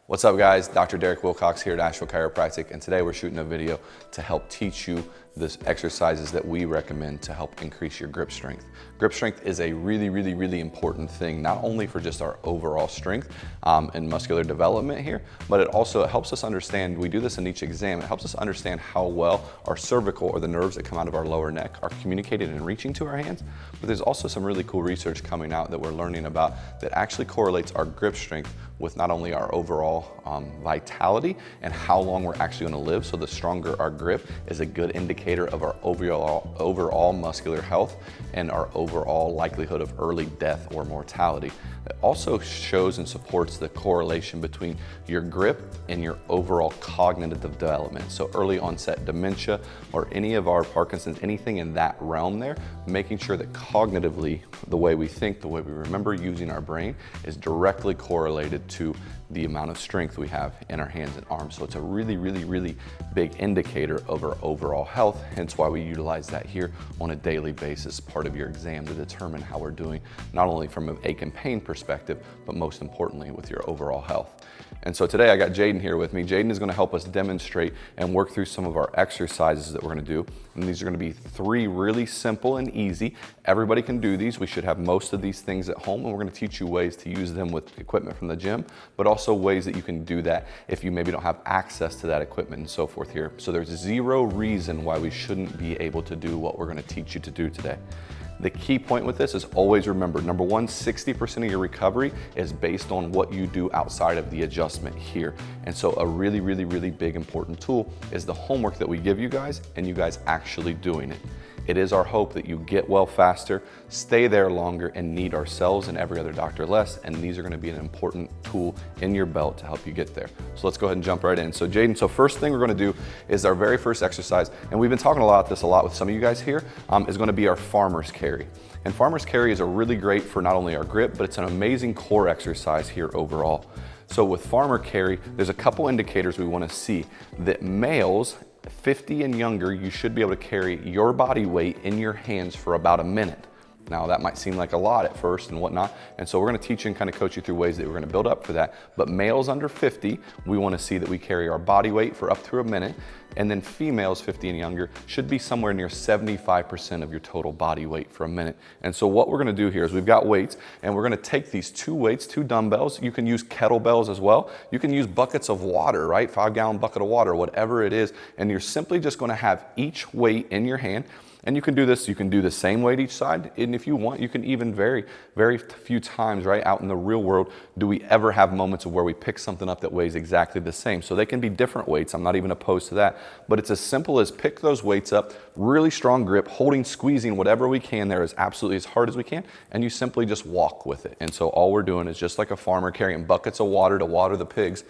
What's up guys, Dr. Derek Wilcox here at Asheville Chiropractic, and today we're shooting a video to help teach you the exercises that we recommend to help increase your grip strength. Grip strength is a really important thing, not only for just our overall strength and muscular development here, but it also helps us understand, we do this in each exam, it helps us understand how well our cervical or the nerves that come out of our lower neck are communicated and reaching to our hands. But there's also some really cool research coming out that we're learning about that actually correlates our grip strength with not only our overall vitality and how long we're actually going to live. So the stronger our grip is a good indicator of our overall muscular health and our overall likelihood of early death or mortality. It also shows and supports the correlation between your grip and your overall cognitive development. So early onset dementia or any of our Parkinson's, anything in that realm there, making sure that cognitively, the way we think, the way we remember using our brain is directly correlated to the amount of strength we have in our hands and arms. So it's a really big indicator of our overall health, hence why we utilize that here on a daily basis, part of your exam, to determine how we're doing, not only from an ache and pain perspective, but most importantly with your overall health. And so today I got Jaden here with me. Jaden is going to help us demonstrate and work through some of our exercises that we're going to do. And these are going to be 3 really simple and easy. Everybody can do these. We should have most of these things at home, and we're going to teach you ways to use them with equipment from the gym, but also ways that you can do that if you maybe don't have access to that equipment and so forth here. So there's 0 reason why we shouldn't be able to do what we're going to teach you to do today. The key point with this is always remember, number 1, 60% of your recovery is based on what you do outside of the adjustment here. And so a really big important tool is the homework that we give you guys and you guys actually doing it. It is our hope that you get well faster, stay there longer, and need ourselves and every other doctor less. And these are going to be an important tool in your belt to help you get there. So let's go ahead and jump right in. So Jaden, first thing we're going to do is our very first exercise, and we've been talking about this a lot with some of you guys here, is going to be our farmer's carry. And farmer's carry is a really great for not only our grip, but it's an amazing core exercise here overall. So with farmer carry, there's a couple indicators we want to see that males 50 and younger, you should be able to carry your body weight in your hands for about a minute. Now that might seem like a lot at first and whatnot, and so we're going to teach you and kind of coach you through ways that we're going to build up for that. But males under 50, we want to see that we carry our body weight for up to a minute, and then females 50 and younger should be somewhere near 75% of your total body weight for a minute. And so what we're going to do here is we've got weights, and we're going to take these 2 weights, 2 dumbbells. You can use kettlebells as well. You can use buckets of water, right? 5-gallon bucket of water, whatever it is, and you're simply just going to have each weight in your hand. And you can do this, you can do the same weight each side, and if you want, you can even very few times, right, out in the real world, do we ever have moments of where we pick something up that weighs exactly the same. So they can be different weights, I'm not even opposed to that, but it's as simple as pick those weights up, really strong grip, holding, squeezing whatever we can there as absolutely as hard as we can, and you simply just walk with it. And so all we're doing is just like a farmer carrying buckets of water to water the pigs,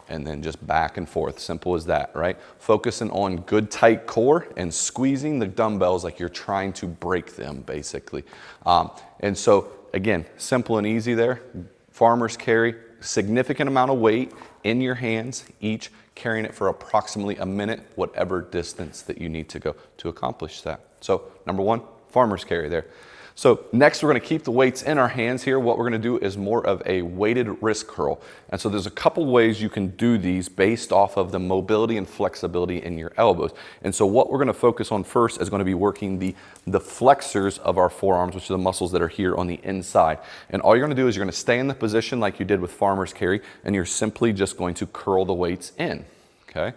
and then just back and forth, simple as that, right? Focusing on good tight core and squeezing the dumbbells like you're trying to break them, basically. And so again, simple and easy there. Farmer's carry, significant amount of weight in your hands, each carrying it for approximately a minute, whatever distance that you need to go to accomplish that. So number 1, farmer's carry there. So next we're going to keep the weights in our hands here. What we're going to do is more of a weighted wrist curl. And so there's a couple ways you can do these based off of the mobility and flexibility in your elbows. And so what we're going to focus on first is going to be working the flexors of our forearms, which are the muscles that are here on the inside. And all you're going to do is you're going to stay in the position like you did with farmer's carry, and you're simply just going to curl the weights in, okay?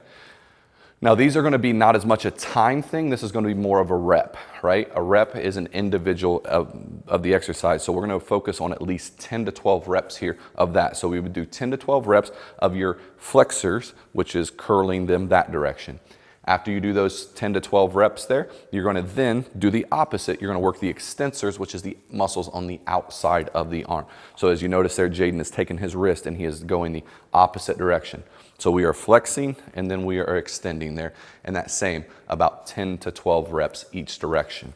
Now these are going to be not as much a time thing, this is going to be more of a rep, right? A rep is an individual of the exercise, so we're going to focus on at least 10 to 12 reps here of that. So we would do 10 to 12 reps of your flexors, which is curling them that direction. After you do those 10 to 12 reps there, you're going to then do the opposite. You're going to work the extensors, which is the muscles on the outside of the arm. So as you notice there, Jaden has taken his wrist and he is going the opposite direction. So we are flexing and then we are extending there, and that same about 10 to 12 reps each direction.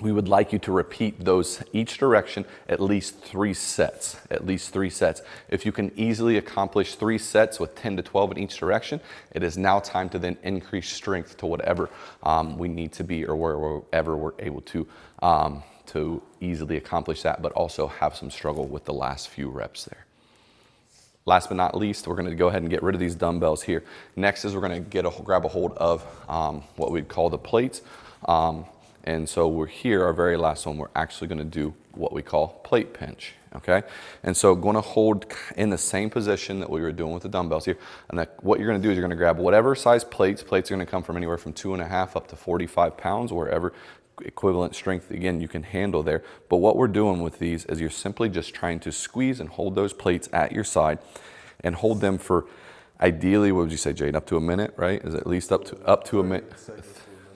We would like you to repeat those each direction at least 3 sets, If you can easily accomplish 3 sets with 10 to 12 in each direction, it is now time to then increase strength to whatever we need to be or wherever we're able to easily accomplish that, but also have some struggle with the last few reps there. Last but not least, we're gonna go ahead and get rid of these dumbbells here. Next is we're gonna grab a hold of what we'd call the plates. And so we're here, our very last one, we're actually gonna do what we call plate pinch, okay? And so gonna hold in the same position that we were doing with the dumbbells here. And what you're gonna do is you're gonna grab whatever size plates. Plates are gonna come from anywhere from 2.5 up to 45 pounds, wherever equivalent strength, again, you can handle there. But what we're doing with these is you're simply just trying to squeeze and hold those plates at your side and hold them for, ideally, what would you say, Jade, up to a minute, right? Is it at least up to a minute?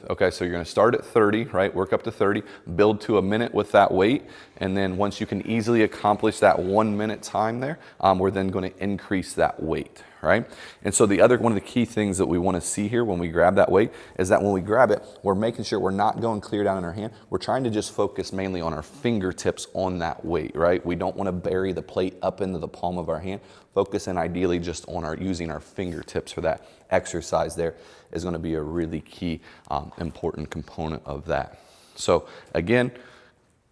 Okay, so you're gonna start at 30, right? Work up to 30, build to a minute with that weight, and then once you can easily accomplish that 1 minute time there, we're then gonna increase that weight, right? And so one of the key things that we wanna see here when we grab that weight is that when we grab it, we're making sure we're not going clear down in our hand. We're trying to just focus mainly on our fingertips on that weight, right? We don't wanna bury the plate up into the palm of our hand. Focusing ideally just on using our fingertips for that exercise there is gonna be a really key, important component of that. So again,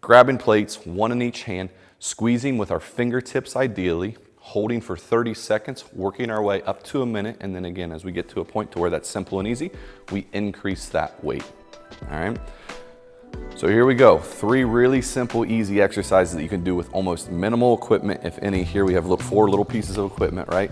grabbing plates, one in each hand, squeezing with our fingertips ideally, holding for 30 seconds, working our way up to a minute, and then again, as we get to a point to where that's simple and easy, we increase that weight, all right? So here we go, 3 really simple, easy exercises that you can do with almost minimal equipment, if any. Here we have 4 little pieces of equipment, right?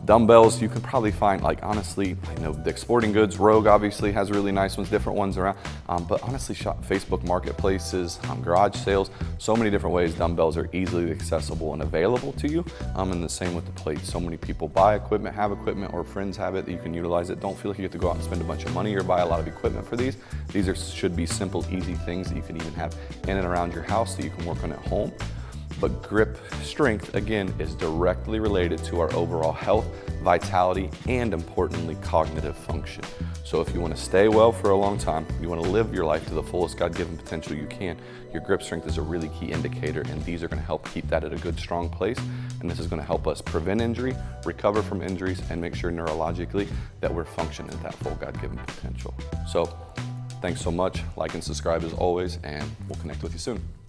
Dumbbells, you can probably find, like, honestly, I know Dick's Sporting Goods, Rogue obviously has really nice ones, different ones around. But honestly, shop Facebook marketplaces, garage sales, so many different ways dumbbells are easily accessible and available to you. And the same with the plates. So many people buy equipment, have equipment, or friends have it that you can utilize it. Don't feel like you have to go out and spend a bunch of money or buy a lot of equipment for these. These should be simple, easy things that you can even have in and around your house that you can work on at home. But grip strength, again, is directly related to our overall health, vitality, and importantly, cognitive function. So if you want to stay well for a long time, you want to live your life to the fullest God-given potential you can, your grip strength is a really key indicator, and these are going to help keep that at a good, strong place. And this is going to help us prevent injury, recover from injuries, and make sure neurologically that we're functioning at that full God-given potential. So thanks so much. Like and subscribe as always, and we'll connect with you soon.